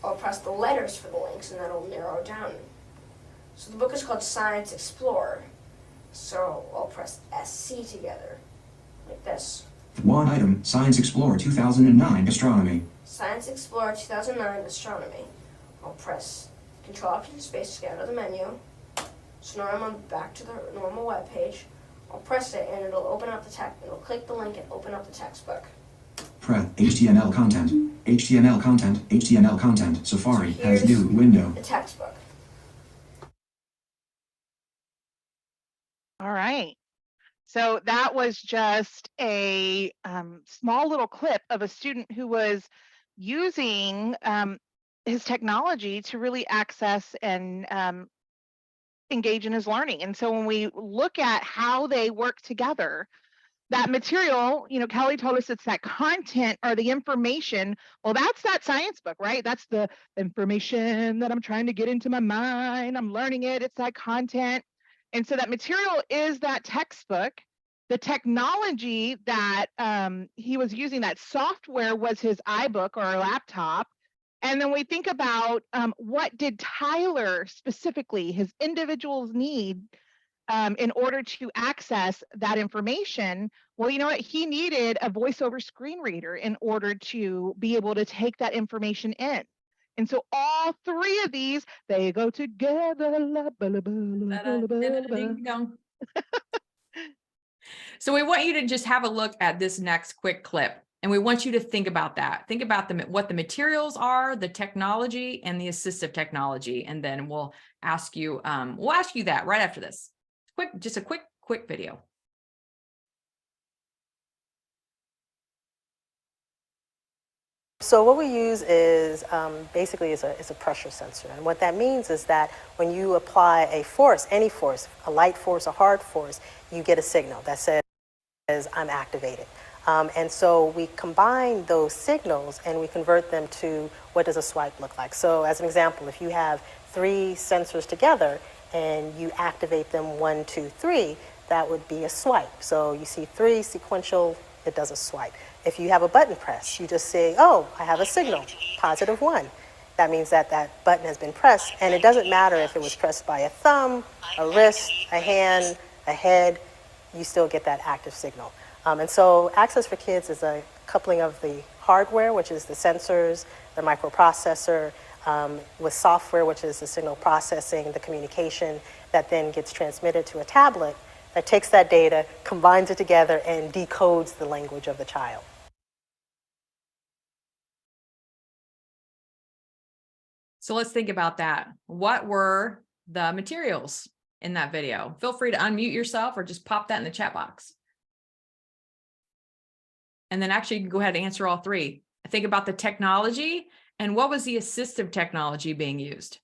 I'll press the letters for the links and that'll narrow down. So the book is called Science Explorer. So I'll press SC together, like this. 1 item, Science Explorer 2009 Astronomy. Science Explorer 2009 Astronomy. I'll press Control Option Space to get out of the menu. So now I'm back to the normal web page. I'll press it and it'll open up the text. It'll click the link and open up the textbook. Press HTML content. HTML content. HTML content. Safari So has here's new window. the textbook. All right. So that was just a small little clip of a student who was using his technology to really access and engage in his learning. And so when we look at how they work together, that material, you know, Kelli told us it's that content or the information. Well, that's that science book, right? That's the information that I'm trying to get into my mind. I'm learning it. It's that content. And so that material is that textbook. The technology that he was using, that software, was his iBook or laptop. And then we think about what did Tyler specifically, his individuals, need in order to access that information. Well, you know what? He needed a voiceover screen reader in order to be able to take that information in. And so all 3 of these, they go together. So we want you to just have a look at this next quick clip, and we want you to think about that. Think about what the materials are, the technology, and the assistive technology, and then we'll ask you that right after this. Just a quick video. So what we use is basically is a pressure sensor. And what that means is that when you apply a force, any force, a light force, a hard force, you get a signal that says I'm activated. And so we combine those signals and we convert them to what does a swipe look like. So as an example, if you have 3 sensors together and you activate them 1, 2, 3, that would be a swipe. So you see 3 sequential, it does a swipe. If you have a button press, you just say, oh, I have a signal, +1. That means that that button has been pressed, and it doesn't matter if it was pressed by a thumb, a wrist, a hand, a head, you still get that active signal. And so Access for Kids is a coupling of the hardware, which is the sensors, the microprocessor, with software, which is the signal processing, the communication that then gets transmitted to a tablet that takes that data, combines it together, and decodes the language of the child. So let's think about that. What were the materials in that video? Feel free to unmute yourself or just pop that in the chat box. And then actually you can go ahead and answer all 3. Think about the technology and what was the assistive technology being used?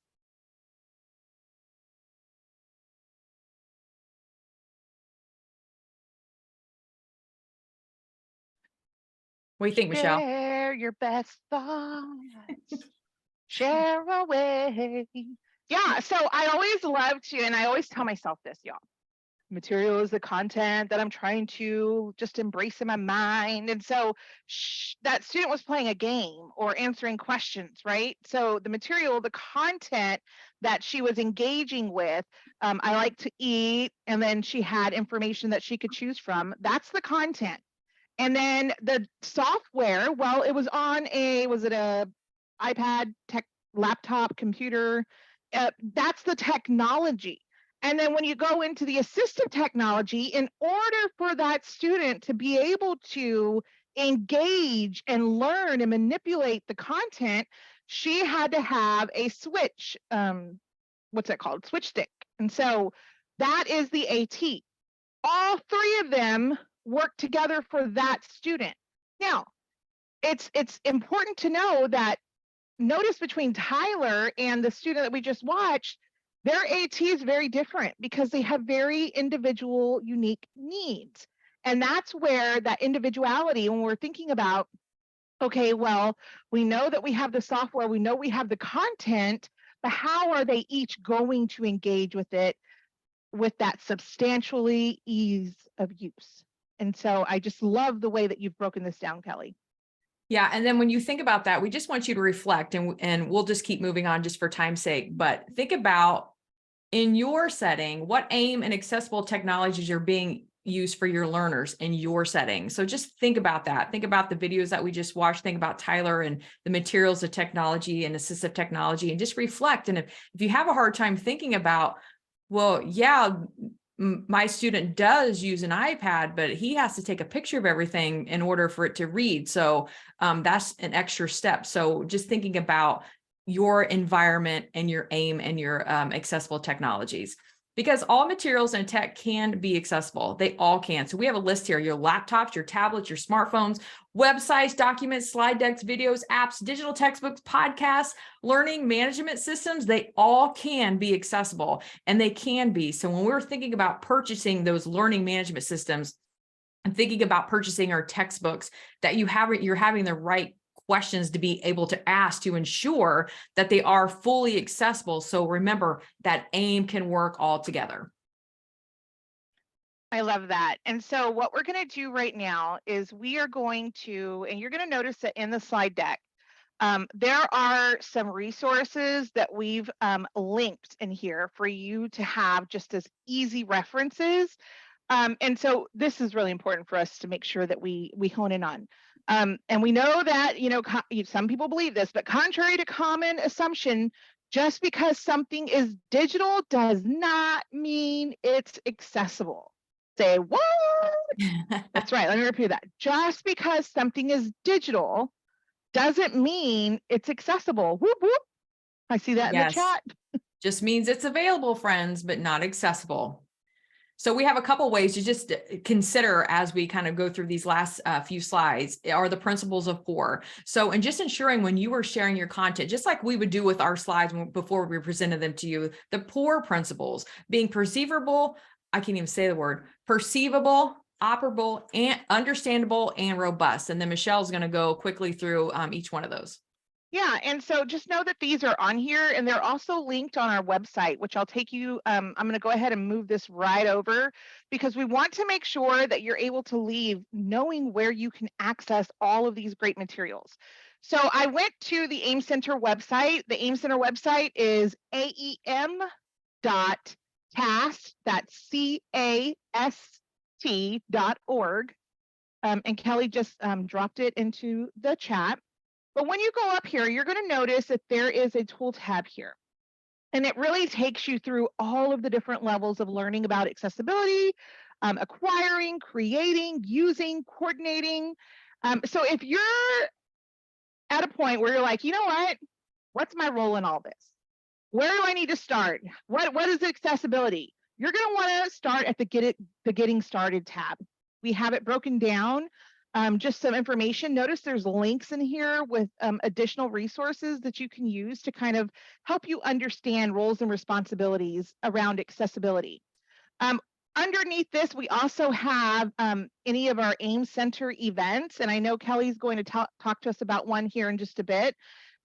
What do you think, Michelle? Share your best thoughts. Share away. Yeah, so I always love to, and I always tell myself this, y'all. Material is the content that I'm trying to just embrace in my mind. And so that student was playing a game or answering questions, right? So the material, the content that she was engaging with, I like to eat, and then she had information that she could choose from. That's the content. And then the software, well, it was on was it a iPad, laptop, computer? That's the technology. And then when you go into the assistive technology, in order for that student to be able to engage and learn and manipulate the content, she had to have a switch, what's it called? Switch stick. And so that is the AT. All three of them work together for that student. Now, it's important to know that notice between Tyler and the student that we just watched, their AT is very different because they have very individual, unique needs. And that's where that individuality, when we're thinking about, okay, well, we know that we have the software, we know we have the content, but how are they each going to engage with it with that substantially ease of use? And so I just love the way that you've broken this down, Kelly. Yeah. And then when you think about that, we just want you to reflect, and we'll just keep moving on just for time's sake, but think about in your setting, what AIM and accessible technologies are being used for your learners in your setting. So just think about that. Think about the videos that we just watched. Think about Tyler and the materials of technology and assistive technology, and just reflect. And if you have a hard time thinking about, well, yeah, my student does use an iPad, but he has to take a picture of everything in order for it to read. So that's an extra step. So just thinking about your environment and your AIM and your accessible technologies, because all materials and tech can be accessible. They all can. So we have a list here: your laptops, your tablets, your smartphones, websites, documents, slide decks, videos, apps, digital textbooks, podcasts, learning management systems. They all can be accessible, and they can be. So when we're thinking about purchasing those learning management systems and thinking about purchasing our textbooks, that you're having the right questions to be able to ask to ensure that they are fully accessible. So remember that AIM can work all together. I love that. And so what we're going to do right now is we are going to, and you're going to notice that in the slide deck, there are some resources that we've linked in here for you to have just as easy references. And so this is really important for us to make sure that we hone in on. And we know that, some people believe this, but contrary to common assumption, just because something is digital does not mean it's accessible. Say what? That's right. Let me repeat that. Just because something is digital doesn't mean it's accessible. Whoop, whoop. I see that in the chat. Just means it's available, friends, but not accessible. So we have a couple ways to just consider as we kind of go through these last few slides are the principles of POUR. So, and just ensuring when you are sharing your content, just like we would do with our slides before we presented them to you, the POUR principles being perceivable, I can't even say the word, perceivable, operable, and understandable, and robust. And then Michelle's going to go quickly through each one of those. Yeah, and so just know that these are on here, and they're also linked on our website, which I'll take you, I'm going to go ahead and move this right over, because we want to make sure that you're able to leave knowing where you can access all of these great materials. So I went to the AIM Center website. The AIM Center website is aem.cast, that's CAST.org, and Kelly just dropped it into the chat. But when you go up here, you're going to notice that there is a tool tab here. And it really takes you through all of the different levels of learning about accessibility, acquiring, creating, using, coordinating. So if you're at a point where you're like, you know what, what's my role in all this? Where do I need to start? What is accessibility? You're going to want to start at the Getting Started tab. We have it broken down. Just some information. Notice there's links in here with additional resources that you can use to kind of help you understand roles and responsibilities around accessibility. Underneath this, we also have any of our AIM Center events, and I know Kelly's going to talk to us about one here in just a bit.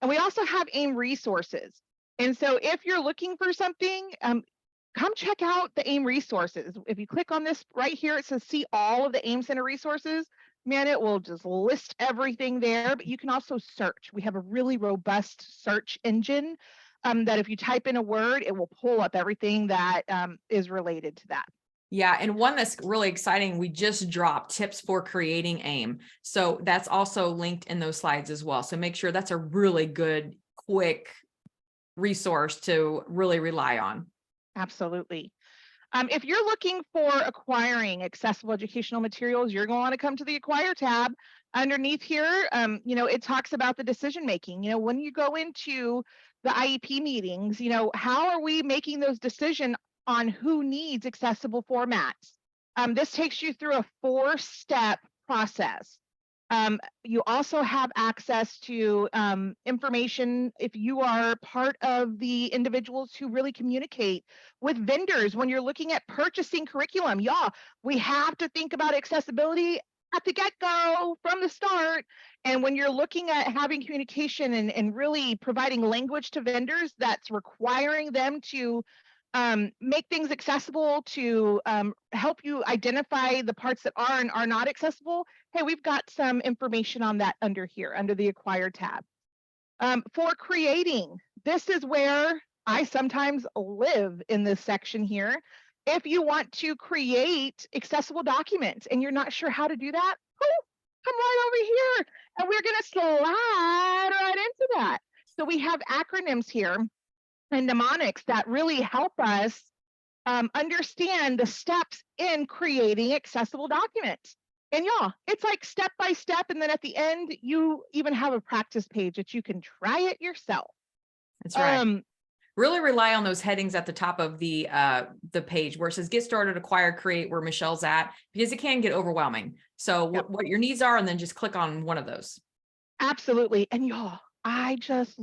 And we also have AIM resources. And so if you're looking for something, come check out the AIM resources. If you click on this right here, it says see all of the AIM Center resources. Man, it will just list everything there, but you can also search. We have a really robust search engine that if you type in a word, it will pull up everything that is related to that. Yeah, and one that's really exciting, we just dropped tips for creating AIM. So that's also linked in those slides as well. So make sure that's a really good, quick resource to really rely on. Absolutely. If you're looking for acquiring accessible educational materials, you're going to want to come to the Acquire tab. Underneath here, it talks about the decision making. When you go into the IEP meetings, how are we making those decisions on who needs accessible formats? This takes you through a 4-step process. You also have access to information if you are part of the individuals who really communicate with vendors when you're looking at purchasing curriculum. Y'all, we have to think about accessibility at the get-go from the start. And when you're looking at having communication and really providing language to vendors that's requiring them to make things accessible, to help you identify the parts that are and are not accessible, hey, we've got some information on that under here, under the Acquire tab. For creating, this is where I sometimes live in this section here. If you want to create accessible documents and you're not sure how to do that, come right over here and we're going to slide right into that. So we have acronyms here and mnemonics that really help us understand the steps in creating accessible documents. And y'all, it's like step by step. And then at the end, you even have a practice page that you can try it yourself. That's right. Really rely on those headings at the top of the page where it says get started, acquire, create, where Michelle's at, because it can get overwhelming. So what your needs are, and then just click on one of those. Absolutely. And y'all, I just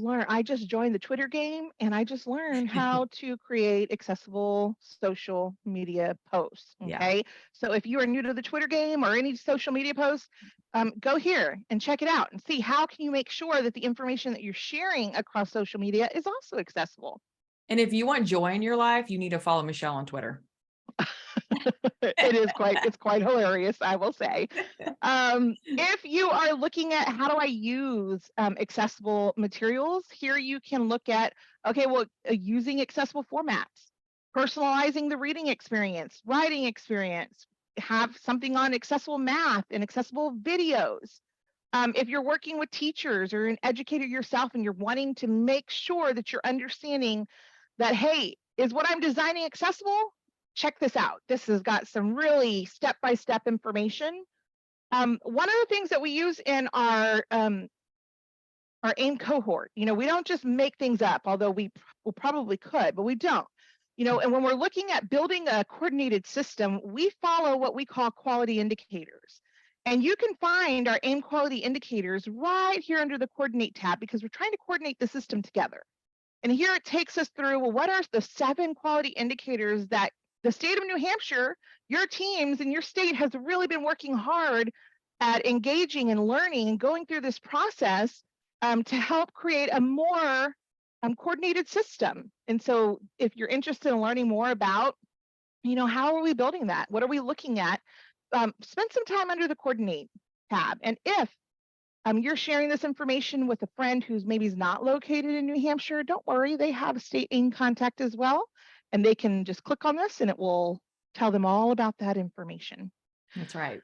joined the Twitter game and I just learned how to create accessible social media posts. Okay. Yeah. So if you are new to the Twitter game or any social media posts, go here and check it out and see how can you make sure that the information that you're sharing across social media is also accessible. And if you want joy in your life, you need to follow Michelle on Twitter. It's quite hilarious, I will say. If you are looking at how do I use accessible materials, here you can look at, using accessible formats, personalizing the reading experience, writing experience, have something on accessible math and accessible videos. If you're working with teachers or an educator yourself and you're wanting to make sure that you're understanding that, hey, is what I'm designing accessible? Check this out. This has got some really step-by-step information. One of the things that we use in our AIM cohort, we don't just make things up, although we probably could, but we don't. And when we're looking at building a coordinated system, we follow what we call quality indicators. And you can find our AIM quality indicators right here under the coordinate tab because we're trying to coordinate the system together. And here it takes us through, well, what are the 7 quality indicators that the state of New Hampshire, your teams and your state has really been working hard at engaging and learning and going through this process to help create a more coordinated system. And so if you're interested in learning more about, how are we building that? What are we looking at? Spend some time under the coordinate tab. And if you're sharing this information with a friend who's maybe not located in New Hampshire, don't worry, they have a state AIM contact as well. And they can just click on this and it will tell them all about that information. That's right.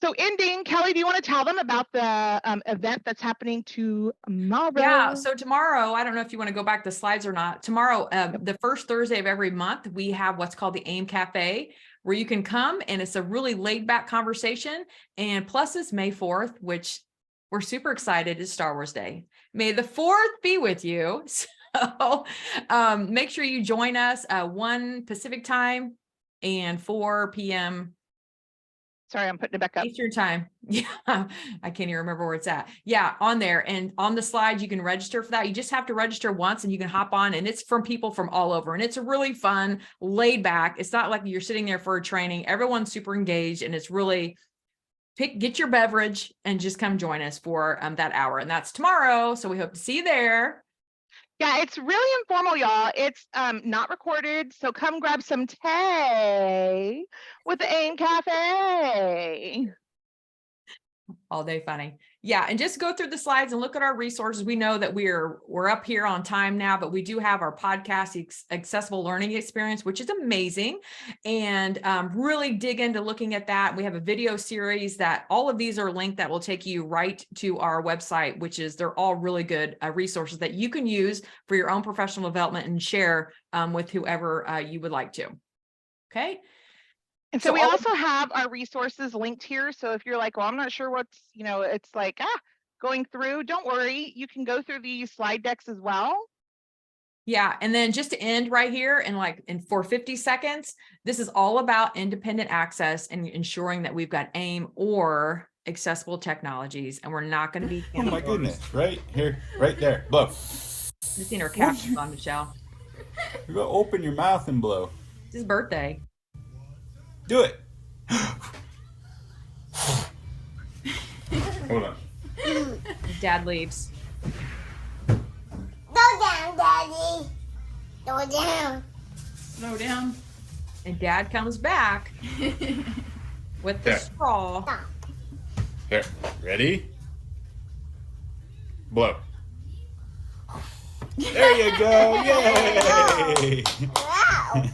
So ending, Kelli, do you want to tell them about the event that's happening tomorrow? Yeah, so tomorrow, I don't know if you want to go back to slides or not. Tomorrow, the first Thursday of every month, we have what's called the AIM Cafe, where you can come and it's a really laid back conversation. And plus it's May 4th, which we're super excited, is Star Wars Day. May the 4th be with you. So make sure you join us 1 Pacific time and 4 p.m. Sorry, I'm putting it back up. Eastern time. Yeah, I can't even remember where it's at. Yeah, on there. And on the slides, you can register for that. You just have to register once and you can hop on, and it's from people from all over. And it's really fun, laid back. It's not like you're sitting there for a training. Everyone's super engaged, and it's really get your beverage and just come join us for that hour. And that's tomorrow. So we hope to see you there. Yeah, it's really informal, y'all. It's not recorded, so come grab some tea with the AIM Cafe. All day funny. Yeah, and just go through the slides and look at our resources. We know that we're up here on time now, but we do have our podcast accessible learning experience, which is amazing, and really dig into looking at that. We have a video series that all of these are linked that will take you right to our website, which is they're all really good resources that you can use for your own professional development and share with whoever you would like to. Okay. And so we also have our resources linked here. So if you're like, well, I'm not sure what's, it's like, going through, don't worry. You can go through these slide decks as well. Yeah. And then just to end right here and for 50 seconds, this is all about independent access and ensuring that we've got AIM or accessible technologies, and we're not going to be. Oh my goodness. Right here, right there. Blow. Just seen her captions on Michelle. You go open your mouth and blow. It's his birthday. Do it. Hold on. Dad leaves. Go down, Daddy. Go down. Slow down. And Dad comes back with the straw. There. Ready? Blow. There you go. Yay. Wow.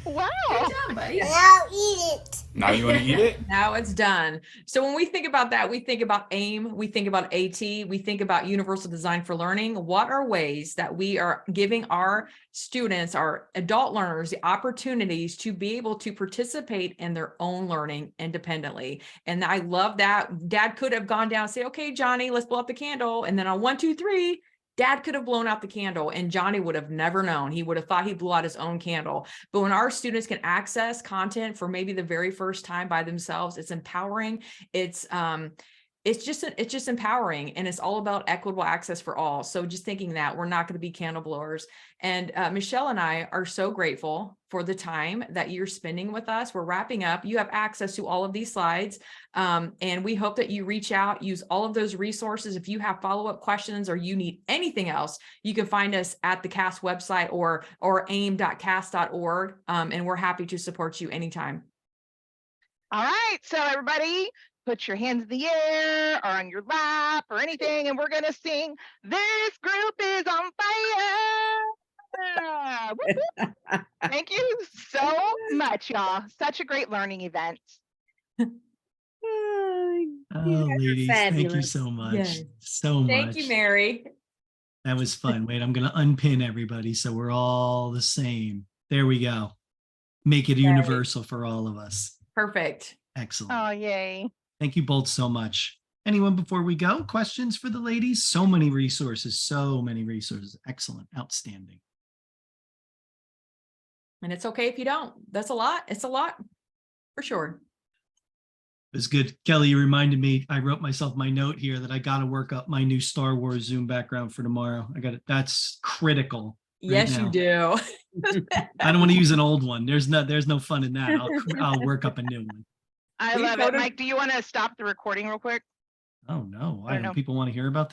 Wow. Good job, buddy. Now eat it. Now you want to eat it? Now it's done. So when we think about that, we think about AIM, we think about AT, we think about Universal Design for Learning. What are ways that we are giving our students, our adult learners, the opportunities to be able to participate in their own learning independently? And I love that. Dad could have gone down and say, okay, Johnny, let's blow up the candle. And then on 1, 2, 3, Dad could have blown out the candle and Johnny would have never known. He would have thought he blew out his own candle. But when our students can access content for maybe the very first time by themselves, it's empowering. It's just empowering, and it's all about equitable access for all. So just thinking that we're not going to be candle blowers. And Michelle and I are so grateful for the time that you're spending with us. We're wrapping up. You have access to all of these slides. And we hope that you reach out, use all of those resources. If you have follow-up questions or you need anything else, you can find us at the CAST website or aim.cast.org. And we're happy to support you anytime. All right. So everybody, put your hands in the air or on your lap or anything, and we're going to sing, "This group is on fire." Whoop, whoop. Thank you so much, y'all. Such a great learning event. Oh, ladies, thank you so much. Yes. So much. Thank you, Mary. That was fun. Wait, I'm going to unpin everybody so we're all the same. There we go. Make it universal for all of us. Perfect. Excellent. Oh, yay. Thank you both so much. Anyone before we go? Questions for the ladies? So many resources. Excellent. Outstanding. And it's okay if you don't. That's a lot. It's a lot for sure. It was good. Kelly, you reminded me, I wrote myself my note here that I got to work up my new Star Wars Zoom background for tomorrow. I got it. That's critical. Yes, you do. I don't want to use an old one. There's no fun in that. I'll work up a new one. I love it. Mike, do you want to stop the recording real quick? Oh no. Why don't people want to hear about this?